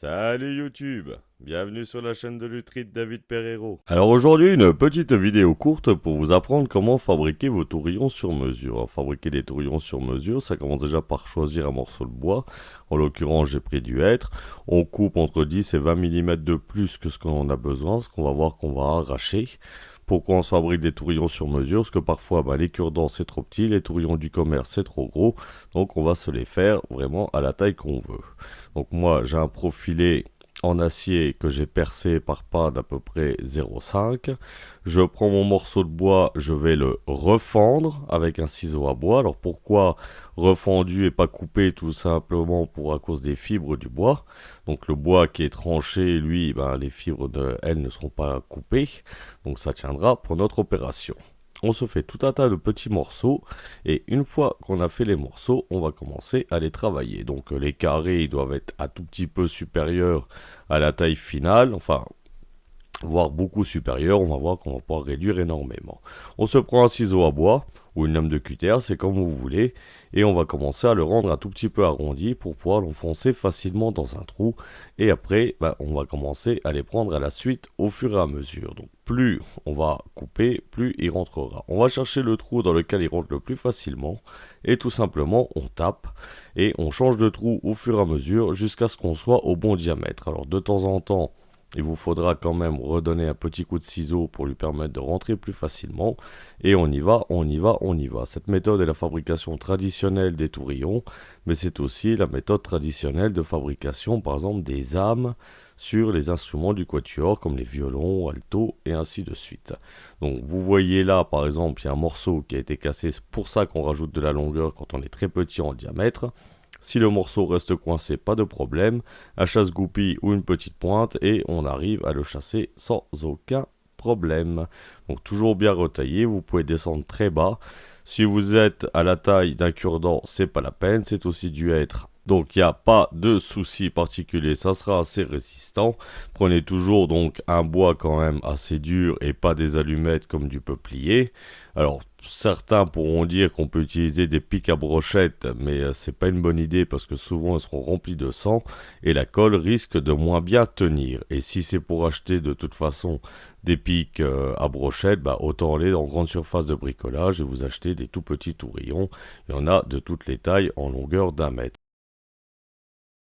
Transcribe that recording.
Salut YouTube, bienvenue sur la chaîne de Lutrit David Pereiro. Alors aujourd'hui une petite vidéo courte pour vous apprendre comment fabriquer vos tourillons sur mesure. Fabriquer des tourillons sur mesure, ça commence déjà par choisir un morceau de bois. En l'occurrence j'ai pris du hêtre. On coupe entre 10 et 20 mm de plus que ce qu'on en a besoin, ce qu'on va voir qu'on va arracher. Pourquoi on se fabrique des tourillons sur mesure? Parce que parfois les cure-dents c'est trop petit, les tourillons du commerce c'est trop gros, donc on va se les faire vraiment à la taille qu'on veut. Donc moi j'ai un profilé en acier que j'ai percé par pas d'à peu près 0,5. Je prends mon morceau de bois, je vais le refendre avec un ciseau à bois. Alors pourquoi refendu et pas coupé? Tout simplement à cause des fibres du bois. Donc le bois qui est tranché, lui, les fibres de elles ne seront pas coupées. Donc ça tiendra pour notre opération. On se fait tout un tas de petits morceaux et une fois qu'on a fait les morceaux, on va commencer à les travailler. Donc les carrés ils doivent être un tout petit peu supérieurs à la taille finale, enfin voire beaucoup supérieur, on va voir qu'on va pouvoir réduire énormément. On se prend un ciseau à bois ou une lame de cutter, c'est comme vous voulez, et on va commencer à le rendre un tout petit peu arrondi pour pouvoir l'enfoncer facilement dans un trou, et après on va commencer à les prendre à la suite au fur et à mesure. Donc plus on va couper, plus il rentrera. On va chercher le trou dans lequel il rentre le plus facilement, et tout simplement on tape, et on change de trou au fur et à mesure jusqu'à ce qu'on soit au bon diamètre. Alors de temps en temps, il vous faudra quand même redonner un petit coup de ciseau pour lui permettre de rentrer plus facilement. Et on y va, on y va, on y va. Cette méthode est la fabrication traditionnelle des tourillons, mais c'est aussi la méthode traditionnelle de fabrication, par exemple, des âmes sur les instruments du quatuor, comme les violons, alto et ainsi de suite. Donc vous voyez là, par exemple, il y a un morceau qui a été cassé. C'est pour ça qu'on rajoute de la longueur quand on est très petit en diamètre. Si le morceau reste coincé, pas de problème, un chasse-goupille ou une petite pointe et on arrive à le chasser sans aucun problème. Donc toujours bien retaillé, vous pouvez descendre très bas. Si vous êtes à la taille d'un cure-dent, c'est pas la peine, c'est aussi du hêtre. Donc il n'y a pas de souci particulier, ça sera assez résistant. Prenez toujours donc un bois quand même assez dur et pas des allumettes comme du peuplier. Alors certains pourront dire qu'on peut utiliser des pics à brochettes, mais c'est pas une bonne idée parce que souvent elles seront remplies de sang et la colle risque de moins bien tenir. Et si c'est pour acheter de toute façon des pics à brochettes, autant aller en grande surface de bricolage et vous acheter des tout petits tourillons. Il y en a de toutes les tailles en longueur d'1 mètre.